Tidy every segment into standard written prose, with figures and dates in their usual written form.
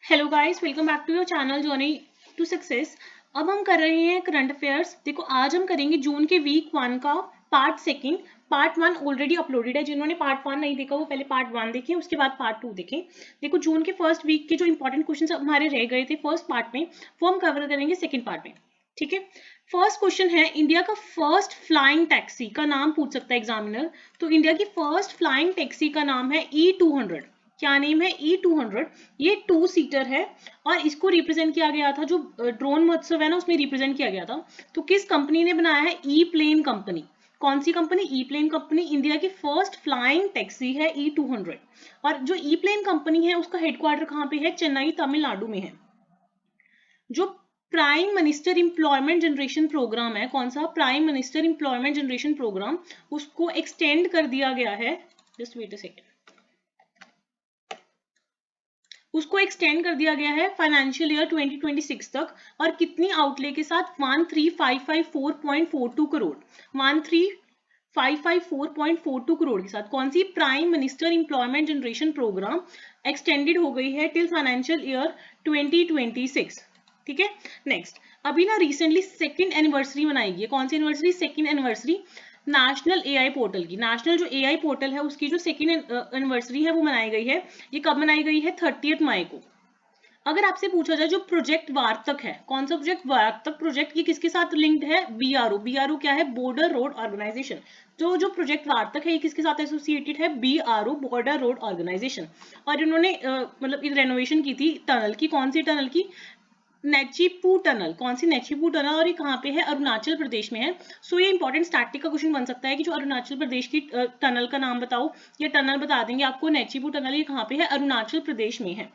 Hello guys, welcome back to your channel journey to success. अब हम कर रहे हैं करंट अफेयर्स। देखो, आज हम करेंगे जून के वीक 1 का part second. Part 1 already uploaded है। जिन्होंने पार्ट 1 नहीं देखा वो पहले पार्ट 1 देखें, उसके बाद पार्ट 2 देखें। देखो, जून के फर्स्ट वीक के जो इंपॉर्टेंट क्वेश्चन हमारे रह गए थे फर्स्ट पार्ट में, वो हम कवर करेंगे सेकेंड पार्ट में। ठीक है। फर्स्ट क्वेश्चन है, इंडिया का फर्स्ट फ्लाइंग टैक्सी का नाम पूछ सकता है एग्जामिनर। तो इंडिया की फर्स्ट फ्लाइंग टैक्सी का नाम है E200। क्या नेम है? E200। ये 2 सीटर है और इसको रिप्रेजेंट किया गया था, जो ड्रोन महोत्सव है ना उसमें रिप्रेजेंट किया गया था। तो किस कंपनी ने बनाया है? E plane company. कौन सी company? E plane company. India की फर्स्ट फ्लाइंग टैक्सी है E200। और जो ई प्लेन कंपनी है उसका हेडक्वार्टर कहाँ पे है? चेन्नई, तमिलनाडु में है। जो prime minister employment generation programme है, कौन सा? Prime minister employment generation programme, उसको एक्सटेंड कर दिया गया है। Just wait a second. उसको एक्सटेंड कर दिया गया है फाइनेंशियल ईयर 2026 तक। और कितनी आउटले के साथ? 13,554.42 करोड़। 13,554.42 करोड़ के साथ। कौन सी? Prime minister employment generation programme extended हो गई है टिल फाइनेंशियल ईयर 2026। ठीक है। नेक्स्ट, अभी ना रिसेंटली सेकंड एनिवर्सरी मनाई गई है। कौन सी anniversary? Second anniversary national AI portal की। नेशनल जो एआई पोर्टल है उसकी जो सेकंड एनिवर्सरी है वो मनाई गई है। ये कब मनाई गई है? 30 मई को। अगर आपसे पूछा जाए जो प्रोजेक्ट वार्तक है, कौन सा प्रोजेक्ट? वार्तक प्रोजेक्ट। ये किसके साथ लिंक्ड है? बीआरओ। बीआरओ क्या है? Border road organisation. तो जो प्रोजेक्ट वार्तक है ये किसके साथ एसोसिएटेड है? BRO, border road organisation. और इन्होंने मतलब रेनोवेशन की थी टनल की। कौन सी टनल की? नेचीपू टनल। कौन सी? नेचीपू टनल। और ये कहाँ पे है? अरुणाचल प्रदेश में है। सो ये इंपॉर्टेंट स्टैटिक का क्वेश्चन बन सकता है कि जो अरुणाचल प्रदेश की टनल का नाम बताओ। ये टनल बता देंगे आपको। नेचीपू टनल ये कहाँ पे है? अरुणाचल प्रदेश में है।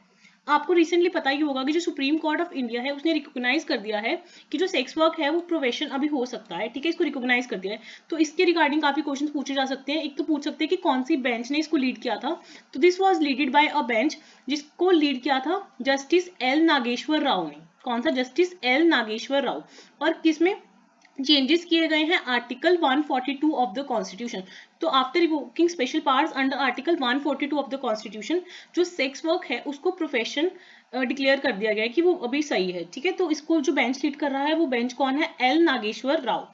आपको रिसेंटली पता ही होगा कि जो सुप्रीम कोर्ट ऑफ इंडिया है उसने रिकॉग्नाइज कर दिया है कि जो सेक्स वर्क है वो प्रोफेशन अभी हो सकता है। ठीक है, इसको रिकॉग्नाइज कर दिया है। तो इसके रिगार्डिंग काफी क्वेश्चन पूछे जा सकते हैं। एक तो पूछ सकते हैं कि कौन सी बेंच ने इसको लीड किया था। तो this was leaded by a bench, जिसको लीड किया था जस्टिस एल नागेश्वर राव ने। कौन सा? Justice L Nageswara Rao. और किसमें चेंजेस किए गए हैं? Article 142 of the constitution. तो after revoking special powers under article 142 of the constitution, जो सेक्स वर्क है उसको प्रोफेशन डिक्लेयर कर दिया गया है कि वो अभी सही है। ठीक है, तो इसको जो बेंच लीड कर रहा है वो बेंच कौन है? एल नागेश्वर राव।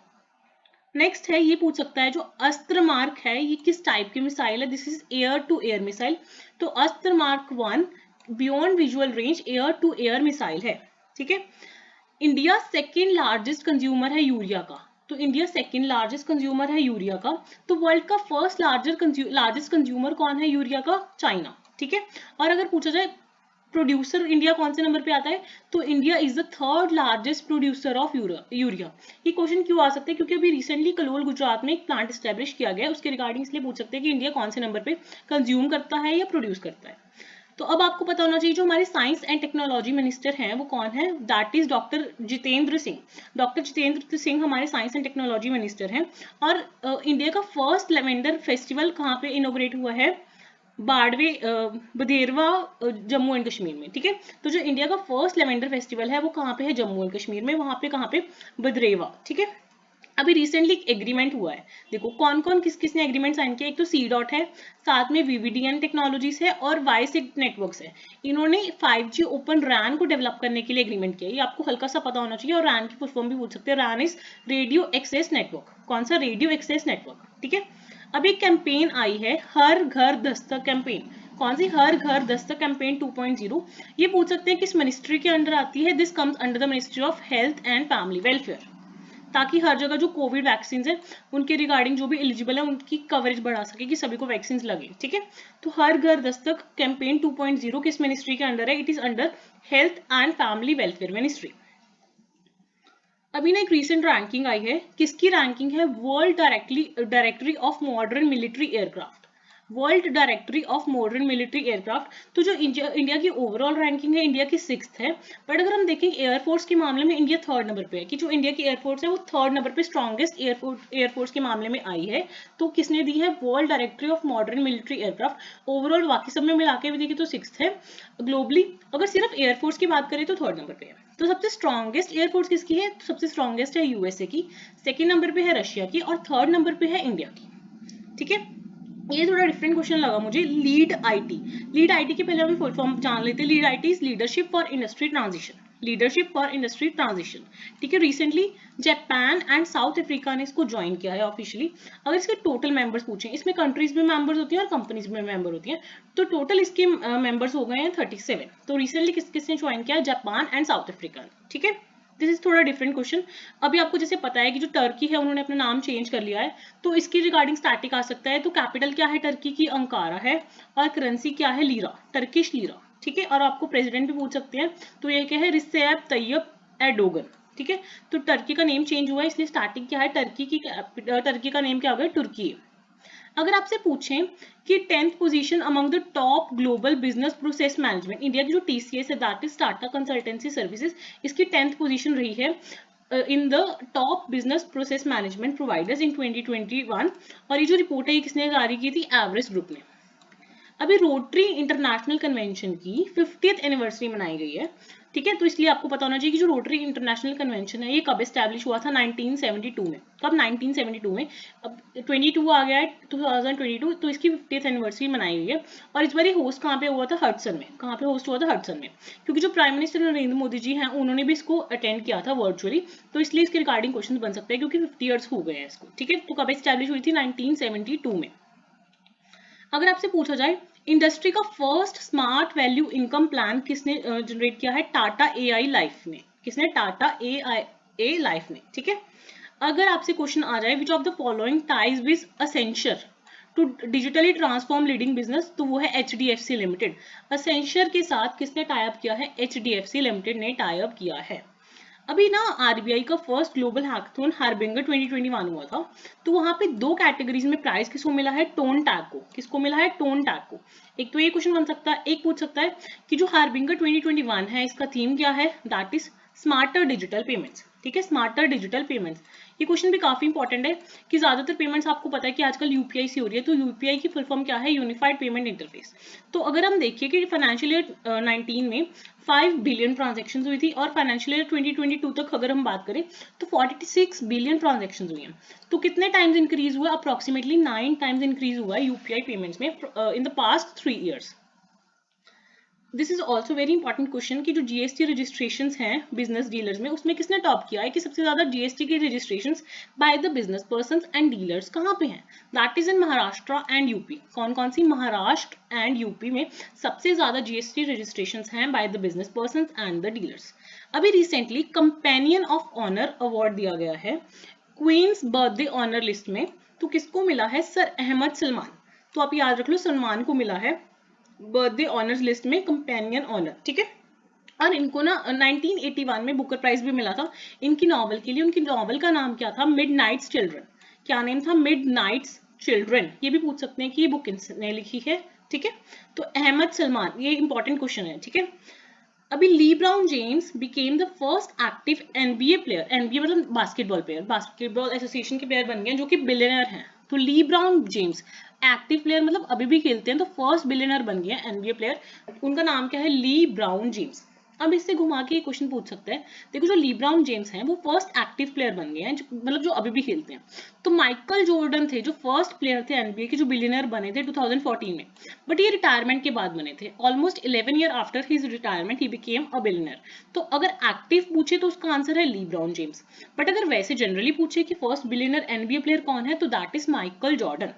नेक्स्ट है, ये पूछ सकता है जो अस्त्र मार्क है ये किस टाइप की मिसाइल है? This is air to air missile. तो Astra mark 1 beyond visual range air to air missile है। ठीक है। इंडिया सेकेंड लार्जेस्ट कंज्यूमर है यूरिया का। तो इंडिया सेकेंड लार्जेस्ट कंज्यूमर है यूरिया का। तो वर्ल्ड का फर्स्ट लार्जेस्ट कंज्यूमर कौन है यूरिया का? चाइना। ठीक है। और अगर पूछा जाए प्रोड्यूसर इंडिया कौन से नंबर पे आता है, तो India is the third largest producer of urea. ये क्वेश्चन क्यों आ सकते हैं? क्योंकि अभी रिसेंटली कलोल गुजरात में एक प्लांट स्टैब्लिश किया गया है, उसके रिगार्डिंग इसलिए पूछ सकते हैं कि इंडिया कौन से नंबर पे कंज्यूम करता है या प्रोड्यूस करता है। तो अब आपको पता होना चाहिए जो हमारे साइंस एंड टेक्नोलॉजी मिनिस्टर हैं वो कौन है? That is doctor Jitendra Singh. Doctor Jitendra Singh हमारे साइंस एंड टेक्नोलॉजी मिनिस्टर हैं। और इंडिया का फर्स्ट लेवेंडर फेस्टिवल कहाँ पे इनोग्रेट हुआ है? बाड़वे बधेरवा, जम्मू एंड कश्मीर में। ठीक है। तो जो इंडिया का फर्स्ट लेवेंडर फेस्टिवल है वो कहाँ पे है? जम्मू एंड कश्मीर में। वहां पे कहाँ पे? बधरेवा। ठीक है। अभी रिसेंटली एग्रीमेंट हुआ है। देखो कौन कौन किस किसने एग्रीमेंट साइन किया। एक तो सी डॉट है, साथ में वीवीडीएन टेक्नोलॉजीज है और वाईसिग नेटवर्क्स है। इन्होंने 5G ओपन रैन को डेवलप करने के लिए एग्रीमेंट किया। ये आपको हल्का सा पता होना चाहिए। और रैन की फुल फॉर्म भी पूछ सकते हैं। RAN is radio access network. कौन सा? Radio access network. ठीक है। अभी एक कैंपेन आई है, हर घर दस्तक कैंपेन। कौन सी? हर घर दस्तक कैंपेन 2.0। ये पूछ सकते हैं किस मिनिस्ट्री के अंडर आती है? This comes under the ministry of health and family welfare. ताकि हर जगह जो कोविड वैक्सीन है उनके रिगार्डिंग जो भी एलिजिबल है उनकी कवरेज बढ़ा सके कि सभी को वैक्सीन लगे। ठीक है। तो हर घर दस्तक कैंपेन 2.0 किस मिनिस्ट्री के अंडर है? It is under health and family welfare ministry. अभी ना एक रीसेंट रैंकिंग आई है। किसकी रैंकिंग है? World directory of modern military aircraft. World directory of modern military aircraft. तो जो इंडिया की ओवरऑल रैंकिंग है इंडिया की 6th है। बट अगर हम देखें एयरफोर्स के मामले में इंडिया 3rd नंबर पे है। कि जो इंडिया की एयरफोर्स है वो 3rd नंबर पे स्ट्रॉन्गेस्ट एयरफोर्स के मामले में आई है। तो किसने दी है? World directory of modern military aircraft. Overall बाकी सब में मिला के भी देखें तो 6th है। ग्लोबली अगर सिर्फ एयरफोर्स की बात करें तो 3rd नंबर पे है। तो सबसे स्ट्रॉन्गेस्ट एयरफोर्स किसकी है? सबसे स्ट्रॉन्गेस्ट है यूएसए की, सेकेंड नंबर पे है रशिया की और 3rd नंबर पे है इंडिया की। ठीक है। ये थोड़ा डिफरेंट क्वेश्चन लगा मुझे। लीड आईटी के पहले हम फुल फॉर्म जान लेते हैं। Lead IT is leadership for industry transition, leadership for industry transition, ठीक है। Recently Japan and south Africa ने इसको ज्वाइन किया है ऑफिशियली। अगर इसके टोटल मेंबर्स पूछें, इसमें कंट्रीज में मेंबर्स होती हैं और कंपनीज में मेंबर होती हैं, तो टोटल इसके मेंबर्स हो गए हैं 37। तो रिसेंटली किसने ज्वाइन किया? जापान एंड साउथ अफ्रीका, ठीक है। दिस इज थोड़ा डिफरेंट क्वेश्चन। अभी आपको जैसे पता है कि जो टर्की है उन्होंने अपना नाम चेंज कर लिया है, तो इसकी रिगार्डिंग स्टैटिक आ सकता है। तो कैपिटल क्या है टर्की की? अंकारा है, और करेंसी क्या है? लीरा, टर्किश लीरा, ठीक है। और आपको प्रेसिडेंट भी पूछ सकते हैं, तो ये क्या है? रिसेप तैयब एर्डोगन, ठीक है। तो टर्की का नेम चेंज हुआ है, इसलिए स्टार्टिंग क्या है? टर्की का नेम क्या हो गया? तुर्की है। अगर आपसे पूछें कि 10th position among the top global business process management, India की जो टीसीएस है, that is Tata consultancy services, इसकी 10th पोजीशन रही है in the top business process management providers in 2021। और ये जो रिपोर्ट है ये किसने जारी की थी? एवरेस्ट ग्रुप ने। अभी रोटरी इंटरनेशनल कन्वेंशन की 50th एनिवर्सरी मनाई गई है, ठीक है। तो इसलिए आपको पता होना चाहिए कि जो रोटरी इंटरनेशनल कन्वेंशन है ये कब एस्टैब्लिश हुआ था? 1972 में। कब? 1972 में। अब 22 आ गया है, 2022, तो इसकी 50th एनिवर्सरी मनाई गई है। और इस बार ये होस्ट कहाँ पे हुआ था? हडसन में। कहाँ पे होस्ट हुआ था? हडसन में। क्योंकि जो प्राइम मिनिस्टर नरेंद्र मोदी जी हैं उन्होंने भी इसको अटेंड किया था वर्चुअली, तो इसलिए इसके रिगार्डिंग क्वेश्चन बन सकते हैं, क्योंकि 50 ईयर्स हो गए हैं इसको, ठीक है। तो कब एस्टैब्लिश हुई थी? 1972 में। अगर आपसे पूछा जाए इंडस्ट्री का first smart value income plan किसने जनरेट किया है? टाटा एआई लाइफ ने। किसने? टाटा एआई लाइफ ने, ठीक है। अगर आपसे क्वेश्चन आ जाए which of the following ties with Accenture to digitally transform leading business, तो वो है एचडीएफसी लिमिटेड। असेंचर के साथ किसने टाई अप किया है? एचडीएफसी लिमिटेड ने टाई अप किया है। अभी ना आरबीआई का फर्स्ट ग्लोबल हैकाथन हार्बिंगर 2021 हुआ था, तो वहां पे दो कैटेगरीज में प्राइज किसको मिला है? टोन टैग को। किसको मिला है? टोन टैग को। एक तो ये क्वेश्चन बन सकता है, एक पूछ सकता है कि जो हार्बिंगर 2021 है इसका थीम क्या है? That is smarter digital payments, ठीक है। स्मार्टर डिजिटल पेमेंट्स, ये क्वेश्चन भी काफी इंपॉर्टेंट है कि ज्यादातर पेमेंट्स आपको पता है कि आजकल यूपीआई से हो रही है, तो यूपीआई की फुल फॉर्म क्या है? Unified payment interface. तो अगर हम देखिए कि फाइनेंशियल ईयर 19 में 5 बिलियन ट्रांजेक्शन हुई थी, और फाइनेंशियल ईयर 2022 तक अगर हम बात करें तो 46 बिलियन ट्रांजेक्शन हुई हैं। तो कितने टाइम्स इंक्रीज हुआ? अप्रोक्सीमेटली 9 टाइम्स इंक्रीज हुआ है यूपीआई पेमेंट्स में in the past 3 years. This is also very important question कि जो जीएसटी रजिस्ट्रेशन हैं बिजनेस डीलर्स में, उसमें किसने टॉप किया है कि सबसे ज्यादा जीएसटी की registration by the business person and dealers कहाँ पे हैं? That is in Maharashtra and UP. कौन कौन सी? महाराष्ट्र एंड यूपी में सबसे ज्यादा जीएसटी रजिस्ट्रेशन हैं by the business person and the dealers. अभी recently companion of honour award दिया गया है क्वींस बर्थडे ऑनर लिस्ट में, तो किसको मिला है? सर अहमद सलमान। तो आप याद रख लो, सलमान को मिला है बर्थडे ऑनर्स लिस्ट में कंपेनियन ऑनर, ठीक है। और इनको ना 1981 में बुकर प्राइज भी मिला था इनकी नॉवल के लिए। उनकी नॉवल का नाम क्या था? Midnights children. क्या नेम था? Midnights children. ये भी पूछ सकते हैं कि ये बुक किसने लिखी है, ठीक है। तो अहमद सलमान, ये इंपॉर्टेंट क्वेश्चन है, ठीक है। अभी LeBron James became the first active NBA player. NBA मतलब बास्केटबॉल प्लेयर, बास्केटबॉल एसोसिएशन के प्लेयर बन गए जो कि बिलियनर हैं। तो लीब्राउन जेम्स एक्टिव प्लेयर मतलब अभी भी खेलते हैं, तो फर्स्ट बिलियनर बन गए एनबीए प्लेयर। उनका नाम क्या है? ली ब्राउन जेम्स। अब इससे घुमा के क्वेश्चन पूछ सकते हैं, देखो जो ली ब्राउन जेम्स हैं वो फर्स्ट एक्टिव प्लेयर बन गए हैं, मतलब जो अभी भी खेलते हैं। तो माइकल जॉर्डन थे जो फर्स्ट प्लेयर थे एनबीए के जो बिलियनर बने थे 2014 में, बट ये रिटायरमेंट के बाद बने थे। Almost 11 year after his retirement he became a billionaire. तो अगर एक्टिव पूछे तो उसका आंसर है ली ब्राउन जेम्स, बट अगर वैसे जनरली पूछे कि फर्स्ट बिलियनर एनबीए प्लेयर कौन है, तो that is Michael Jordan.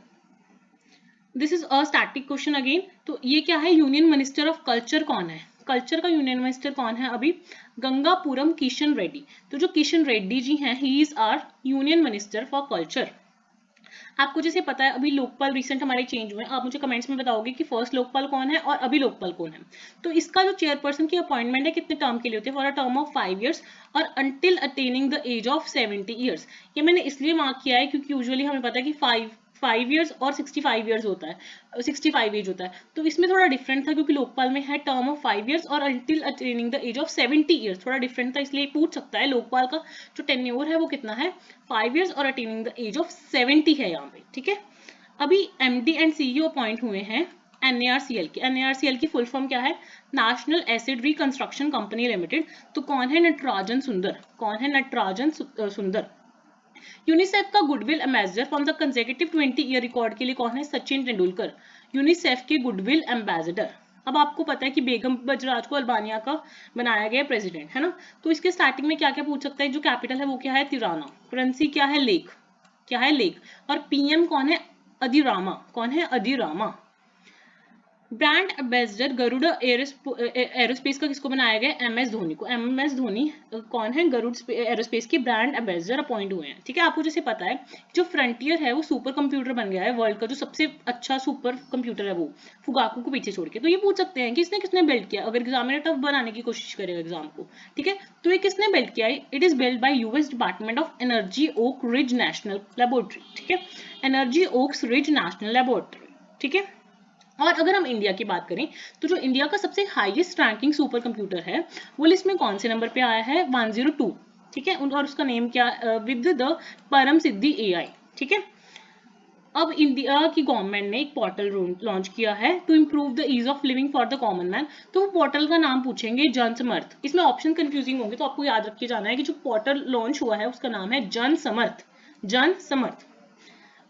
This is a static question again. तो ये क्या है? यूनियन मिनिस्टर ऑफ कल्चर कौन है? कल्चर का यूनियन मिनिस्टर कौन है? अभी गंगापुरम किशन रेड्डी। तो जो किशन रेड्डी जी हैं, he is our union minister for culture. आपको जैसे पता है अभी लोकपाल रिसेंट हमारे चेंज हुए, आप मुझे कमेंट्स में बताओगे कि फर्स्ट लोकपाल कौन है और अभी लोकपाल कौन है। तो इसका जो चेयरपर्सन की अपॉइंटमेंट है कितने टर्म के लिए होती है? For a term of 5 years और until attaining the age of 70 years. ये मैंने इसलिए मार्क किया है क्योंकि यूजुअली हमें पता है कि 5 ईयर्स और 65 ईयर्स होता है, 65 एज होता है। तो इसमें थोड़ा डिफरेंट था क्योंकि लोकपाल में है टर्म ऑफ 5 ईयर्स और until attaining the age of 70 years, थोड़ा डिफरेंट था, इसलिए पूछ सकता है लोकपाल का जो टेन्योर है वो कितना है? 5 ईयर्स और अटेनिंग द एज ऑफ 70 है यहाँ पे, ठीक है। अभी एमडी एंड सीईओ अपॉइंट हुए हैं एनएआरसीएल के। एनएआरसीएल की फुल फॉर्म क्या है? National acid reconstruction company limited. तो कौन है? नटराजन सुंदर। कौन है? नटराजन सुंदर। यूनिसेफ का goodwill ambassador from the consecutive 20 year record के लिए कौन है? सचिन तेंदुलकर, यूनिसेफ के गुडविल एम्बेसडर। अब आपको पता है कि बेगम बजराज को अल्बानिया का बनाया गया प्रेसिडेंट, है ना। तो इसके स्टार्टिंग में क्या क्या पूछ सकता है? जो कैपिटल है वो क्या है? तिराना, करेंसी क्या है? लेक, क्या है? लेक, और पीएम कौन है? अधिरामा, कौन है? अधिरामा। ब्रांड एम्बेसडर गरुड़ एरोस्पेस का किसको बनाया गया? एमएस धोनी को। एमएस धोनी कौन है? गरुड़ एरोस्पेस के ब्रांड एम्बेसडर अपॉइंट हुए हैं, ठीक है। आपको जैसे पता है जो फ्रंटियर है वो सुपर कंप्यूटर बन गया है, वर्ल्ड का जो सबसे अच्छा सुपर कंप्यूटर है वो, फुगाकू को पीछे छोड़ के। तो ये पूछ सकते हैं कि इसने किसने बिल्ड किया, अगर एग्जामिनर टफ बनाने की कोशिश करेगा एग्जाम को, ठीक है। तो ये किसने बिल्ड किया है? It is build by US department of energy oak ridge national laboratory, ठीक है, energy oaks ridge national laboratory, ठीक है। और अगर हम इंडिया की बात करें तो जो इंडिया का सबसे हाईएस्ट रैंकिंग सुपर कंप्यूटर है वो लिस्ट में कौन से नंबर पे आया है? 102, ठीक है। और उसका नेम क्या? विद द परम सिद्धि एआई, ठीक है। अब इंडिया की गवर्नमेंट ने एक पोर्टल लॉन्च किया है to improve the ease of living for the common man. तो वो पोर्टल का नाम पूछेंगे जन समर्थ। इसमें ऑप्शन कंफ्यूजिंग होंगे तो आपको याद रख के जाना है कि जो पोर्टल लॉन्च हुआ है उसका नाम है जन समर्थ, जन समर्थ।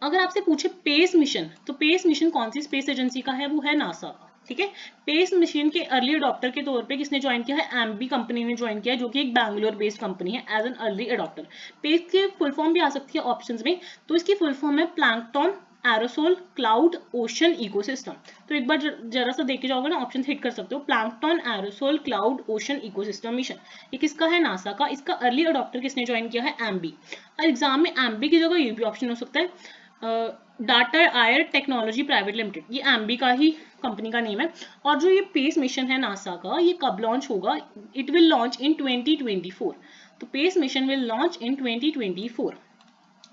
अगर आपसे पूछे पेस मिशन, तो पेस मिशन कौन सी स्पेस एजेंसी का है? वो है नासा का, ठीक है। पेस मिशन के अर्ली अडॉप्टर के तौर पे किसने ज्वाइन किया है? एम्बी कंपनी ने ज्वाइन किया है, जो कि एक बैंगलोर बेस्ड कंपनी है, as an early adopter. PACE की फुल फॉर्म भी आ सकती है ऑप्शंस में, तो इसकी फुल फॉर्म है plankton aerosol cloud ocean ecosystem. तो एक बार जरा सा देख के जाओगे ना, ऑप्शन हिट कर सकते हो। Plankton aerosol cloud ocean ecosystem mission, ये किसका है? नासा का। इसका अर्ली अडॉप्टर किसने ज्वाइन किया है? एम्बी। और एग्जाम में एम्बी की जगह ये भी ऑप्शन हो सकता है, डाटा आयर टेक्नोलॉजी प्राइवेट लिमिटेड, ये एम्बी का ही कंपनी का नेम है। और जो ये पेस मिशन है नासा का, ये कब लॉन्च होगा? It will launch in 2024। तो PACE mission will launch in 2024,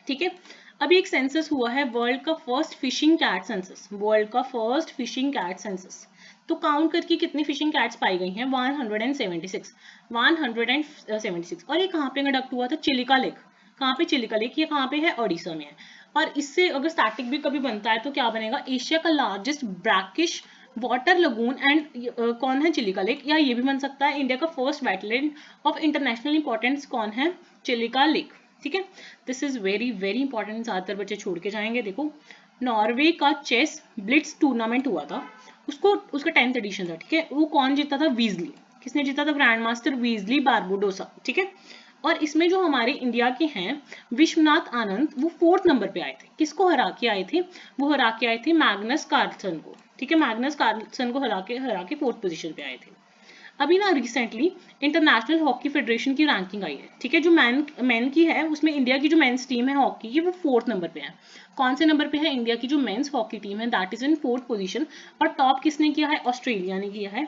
ठीक है। अभी एक सेंसस हुआ है, वर्ल्ड का first fishing cat census, world का फर्स्ट फिशिंग कैट सेंसस। तो काउंट करके कितनी फिशिंग कैट्स पाई गई हैं? 176, 176। और ये कहाँ पे कंडक्ट हुआ था? चिलिका लेक। कहाँ पे? चिलिका लेक। ये कहाँ पे है? ओडिशा में है। और इससे अगर स्टैटिक भी कभी बनता है तो क्या बनेगा? एशिया का largest brackish water lagoon and कौन है? चिलिका लेक। या ये भी बन सकता है इंडिया का first wetland of international importance, कौन है? चिलिका लेक, ठीक है। This is very very important, ज्यादातर बच्चे छोड़ के जाएंगे। देखो, नॉर्वे का चेस ब्लिट्स टूर्नामेंट हुआ था, उसका 10th एडिशन था, ठीक है। वो कौन जीता था? वीजली। किसने जीता था? ग्रैंड मास्टर वीजली बार्बोडोसा, ठीक है। और इसमें जो हमारे इंडिया के हैं विश्वनाथ आनंद, वो 4th नंबर पे आए थे। किसको हरा के आए थे? वो हरा के आए थे मैग्नस कार्लसन को, ठीक है। मैग्नस कार्लसन को हरा के 4th पोजीशन पे आए थे। अभी ना रिसेंटली इंटरनेशनल हॉकी फेडरेशन की रैंकिंग आई है, ठीक है। जो मैन की है उसमें इंडिया की जो मेंस टीम है हॉकी की, वो 4th नंबर पे है। कौन से नंबर पे है? इंडिया की जो मेंस हॉकी टीम है that is in 4th position. और टॉप किसने किया है? ऑस्ट्रेलिया ने किया है।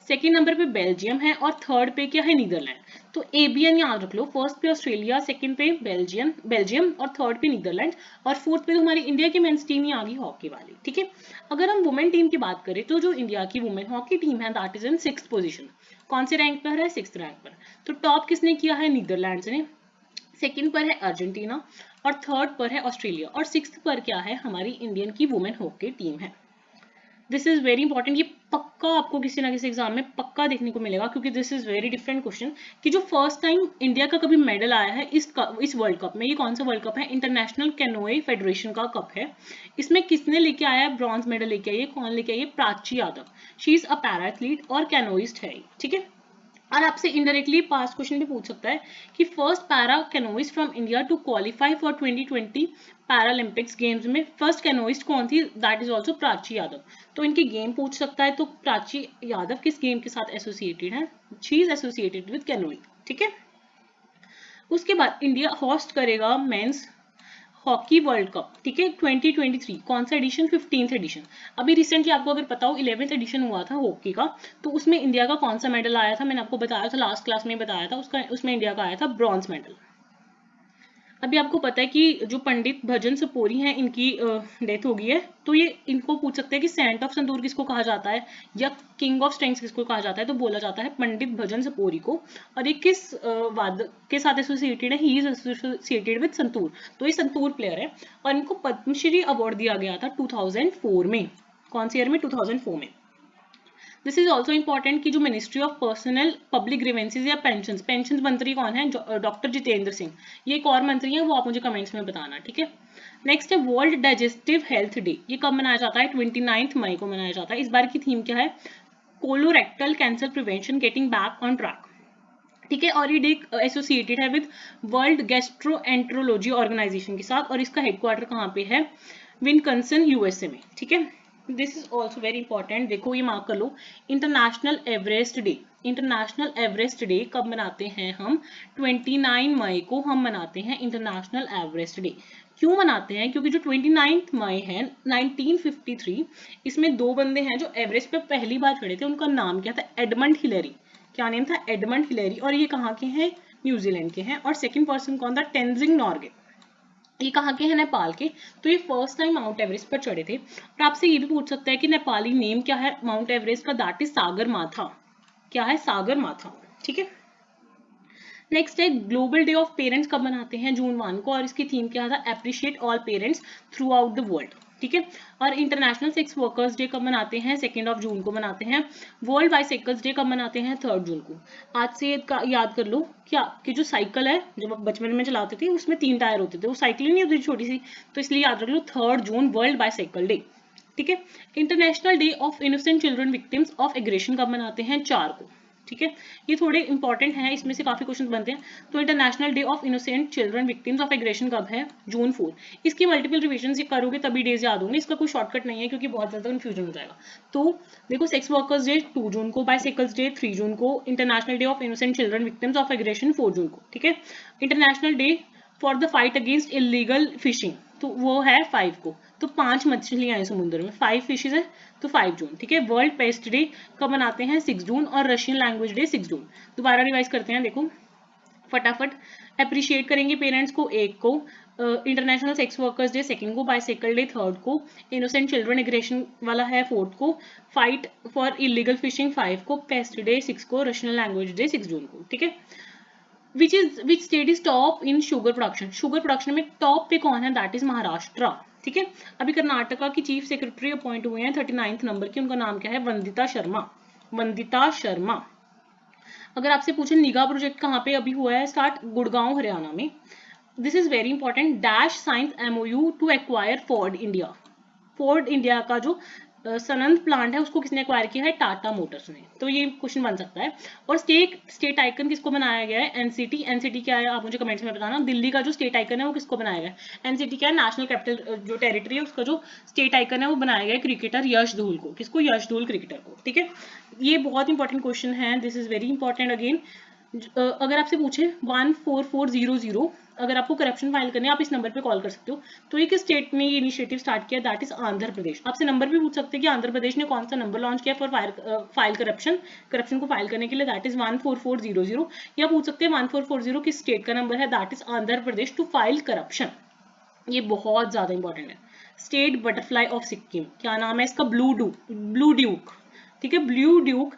सेकेंड नंबर पे बेल्जियम है और थर्ड पे क्या है? नीदरलैंड। तो एबीएन याद रख लो, फर्स्ट पे ऑस्ट्रेलिया, सेकंड पे बेल्जियम और थर्ड पे नीदरलैंड, और फोर्थ पे तो हमारी इंडिया की मेंस टीम ही आ गई हॉकी वाली, ठीक है। अगर हम वुमेन टीम की बात करें तो जो इंडिया की वुमेन हॉकी टीम है that is in 6th position. कौन से रैंक पर है? 6th रैंक पर। तो टॉप किसने किया है? नीदरलैंड्स ने। सेकंड पर है अर्जेंटीना और थर्ड पर है ऑस्ट्रेलिया, और 6th पर क्या है? हमारी इंडियन की वुमेन हॉकी टीम है। दिस इज वेरी इंपॉर्टेंट, ये पक्का आपको किसी ना किसी एग्जाम में पक्का देखने को मिलेगा, क्योंकि this is very different question कि जो फर्स्ट टाइम इंडिया का कभी मेडल आया है इस वर्ल्ड कप में, ये कौन सा वर्ल्ड कप है? इंटरनेशनल कैनोए फेडरेशन का कप है। इसमें किसने लेके आया है? ब्रॉन्ज मेडल लेके आई है। कौन लेके आई है? Prachi Yadav. She is a para athlete और कैनोइस्ट है, ठीक है। और आपसे इनडायरेक्टली पास्ट क्वेश्चन भी पूछ सकता है कि first para canoeist from India to qualify for 2020 Paralympics games में फर्स्ट कैनोइस्ट कौन थी? That is also Prachi Yadav. तो इनके गेम पूछ सकता है, तो प्राची यादव किस गेम के साथ एसोसिएटेड है? She is associated with canoeing, ठीक है। उसके बाद इंडिया होस्ट करेगा मेंस हॉकी वर्ल्ड कप, ठीक है, 2023। कौन सा एडिशन? 15th addition. अभी रिसेंटली आपको अगर पता हो 11th एडिशन हुआ था हॉकी का, तो उसमें इंडिया का कौन सा मेडल आया था? मैंने आपको बताया था, लास्ट क्लास में बताया था, उसमें इंडिया का आया था ब्रॉन्ज मेडल। अभी आपको पता है कि जो पंडित भजन सपोरी हैं इनकी डेथ हो गई है, तो ये इनको पूछ सकते हैं कि सेंट ऑफ संतूर किसको कहा जाता है या किंग ऑफ स्ट्रेंग्स किसको कहा जाता है? तो बोला जाता है पंडित भजन सपोरी को। और ये किस वाद के साथ एसोसिएटेड है? He is associated with santoor. तो ये संतूर प्लेयर है और इनको पद्मश्री अवार्ड दिया गया था 2004 में। कौन से ईयर में? 2004 में। दिस इज ऑल्सो इंपॉर्टेंट कि जो ministry of personnel public grievances या पेंशन मंत्री कौन है, डॉक्टर जितेंद्र सिंह, ये एक और मंत्री है, वो आप मुझे कमेंट्स में बताना, ठीक है। नेक्स्ट है वर्ल्ड डाइजेस्टिव हेल्थ डे, ये कब मनाया जाता है, 29 मई को मनाया जाता है। इस बार की थीम क्या है, colorectal cancer prevention getting back on track, ठीक है। और ये डे एसोसिएटेड है विद वर्ल्ड गैस्ट्रोएंट्रोलॉजी ऑर्गेनाइजेशन के साथ, और इसका हेडक्वार्टर कहाँ पे है, विनकंसन यूएसए में, ठीक है। This is also very important, देखो ये मार्क कर लो, international Everest day. International Everest day कब मनाते हैं हम, 29 मई को हम मनाते हैं इंटरनेशनल एवरेस्ट डे। क्यों मनाते हैं, क्योंकि जो 29 मई है 1953, इसमें दो बंदे हैं जो एवरेस्ट पे पहली बार चढ़े थे, उनका नाम क्या था, एडमंड हिलेरी। क्या नेम था, एडमंड हिलेरी, और ये कहाँ के हैं, न्यूजीलैंड के हैं। और सेकंड पर्सन कौन था, टेंजिंग नॉर्गे, ये कहाँ के हैं, नेपाल के। तो ये फर्स्ट टाइम माउंट एवरेस्ट पर चढ़े थे। और आपसे ये भी पूछ सकता है कि नेपाली नेम क्या है माउंट एवरेस्ट का, दैट इज सागर माथा। क्या है, सागर माथा, ठीक है। नेक्स्ट है ग्लोबल डे ऑफ पेरेंट्स कब मनाते हैं, जून 1 को, और इसकी थीम क्या था, appreciate all parents through out the world, ठीक है। और इंटरनेशनल सेक्स वर्कर्स डे कब मनाते हैं, 2 जून को मनाते हैं। वर्ल्ड बाइसाइकिल्स डे कब मनाते हैं, 3 जून को। आज से याद कर लो क्या कि जो साइकिल है, जब आप बचपन में चलाते थे उसमें 3 टायर होते थे, वो साइकिल नहीं होती छोटी सी, तो इसलिए याद रख लो 3 जून वर्ल्ड बाइसाइकिल डे, ठीक है। International day of innocent children victims of aggression कब मनाते हैं, 4 को, ठीक है। ये थोड़े इंपॉर्टेंट हैं, इसमें से काफी क्वेश्चन बनते हैं। तो international day of innocent children victims of aggression कब है, जून 4। इसकी मल्टीपल रिविजन करोगे तभी डेज याद होंगे, इसका कोई शॉर्टकट नहीं है क्योंकि बहुत ज्यादा कंफ्यूजन हो जाएगा। तो देखो सेक्स वर्कर्स डे 2 जून को, बाइसाइकिल्स डे 3 जून को, international day of innocent children victims of aggression 4 जून को, ठीक है। International day for the fight against illegal fishing, तो वो है 5 को। तो 5 मछलियां हैं समुद्र में, 5 फिशेज है, तो 5 जून, ठीक है। वर्ल्ड पेस्ट डे कब मनाते हैं, 6 जून, और रशियन लैंग्वेज डे 6 जून। दोबारा रिवाइज करते हैं, देखो फटाफट। अप्रिशिएट करेंगे पेरेंट्स को 1 को, इंटरनेशनल सेक्स वर्कर्स डे 2 को, बाइसाइकिल डे 3 को, इनोसेंट चिल्ड्रन एग्रेशन वाला है 4 को, फाइट फॉर इलीगल फिशिंग 5 को, पेस्ट डे 6 को, रशियन लैंग्वेज डे 6 जून को, ठीक है। Which state is top in sugar production, sugar production में टॉप पे कौन है, दैट इज महाराष्ट्र, ठीक है। अभी कर्नाटका की चीफ सेक्रेटरी अपॉइंट हुए हैं 39 नंबर की, उनका नाम क्या है, वंदिता शर्मा, वंदिता शर्मा। अगर आपसे पूछे निगा प्रोजेक्ट कहाँ पे अभी हुआ है स्टार्ट, गुड़गांव हरियाणा में। This is very important, dash science MOU to acquire Ford India. Ford India का जो सनंद प्लांट है उसको किसने एक्वायर किया है, टाटा मोटर्स ने। तो ये क्वेश्चन बन सकता है। और स्टेट आइकन किसको बनाया गया है, एनसीटी। एनसीटी क्या है आप मुझे कमेंट्स में बताना। दिल्ली का जो स्टेट आइकन है वो किसको बनाया गया है, एनसीटी क्या है, नेशनल कैपिटल जो टेरिटरी है उसका जो स्टेट आइकन है वो बनाया गया है क्रिकेटर यश धूल को। किसको, यश धूल क्रिकेटर को, ठीक है। ये बहुत इंपॉर्टेंट क्वेश्चन है, this is very important. Again अगर आपसे पूछे 14400, अगर आपको करप्शन फाइल करने आप इस नंबर पे कॉल कर सकते हो। तो एक स्टेट ने ये इनिशिएटिव स्टार्ट किया, दैट इज आंध्र प्रदेश। आपसे नंबर भी पूछ सकते हैं कि आंध्र प्रदेश ने कौन सा नंबर लॉन्च किया फॉर फाइल करप्शन को फाइल करने के लिए, दैट इज 14400। या पूछ सकते हैं 1440 किस स्टेट का नंबर है, that is Andhra Pradesh to file corruption. ये बहुत ज्यादा इंपॉर्टेंट है। स्टेट बटरफ्लाई ऑफ सिक्किम, क्या नाम है इसका, ब्लू ड्यूक, ठीक है। ब्लू ड्यूक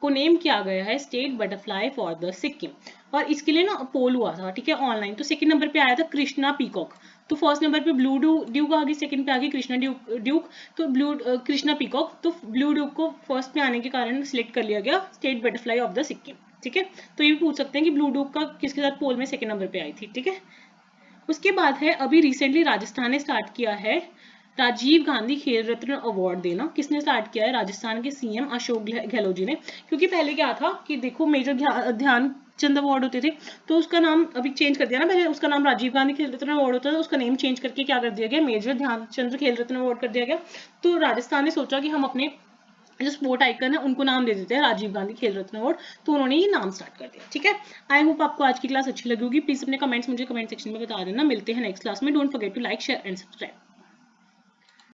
को नेम किया गया है state butterfly for the Sikkim. और इसके लिए ना पोल हुआ था, ठीक है, ऑनलाइन। तो सेकंड नंबर पे आया था कृष्णा पीकॉक। तो फर्स्ट नंबर पे ब्लू ड्यूक आ गई, सेकंड पे आ गई कृष्णा ड्यूक। तो कृष्णा पीकॉक, तो ब्लू ड्यूक को फर्स्ट पे आने के कारण सिलेक्ट कर लिया गया state butterfly of the Sikkim, ठीक है। तो ये भी पूछ सकते हैं कि ब्लू ड्यूक का किसके साथ पोल में सेकंड नंबर पे आई थी, ठीक है। उसके बाद है अभी रिसेंटली राजस्थान ने स्टार्ट किया है राजीव गांधी खेल रत्न अवार्ड देना। किसने स्टार्ट किया है, राजस्थान के सीएम अशोक गहलोत जी ने। क्योंकि पहले क्या था कि देखो मेजर ध्यानचंद अवार्ड होते थे, तो उसका नाम अभी चेंज कर दिया ना, पहले उसका नाम राजीव गांधी खेल रत्न अवार्ड होता था, उसका नेम चेंज करके क्या कर दिया गया, मेजर ध्यानचंद खेल रत्न अवार्ड कर दिया गया। तो राजस्थान ने सोचा कि हम अपने जो स्पोर्ट आइकन है उनको नाम दे देते हैं राजीव गांधी खेल रत्न अवार्ड। तो उन्होंने ये नाम स्टार्ट कर दिया, ठीक है। आई होप आपको आज की क्लास अच्छी लगी होगी। प्लीज अपने कमेंट्स मुझे कमेंट सेक्शन में बता देना। मिलते हैं नेक्स्ट क्लास में। Don't forget to like, share and subscribe.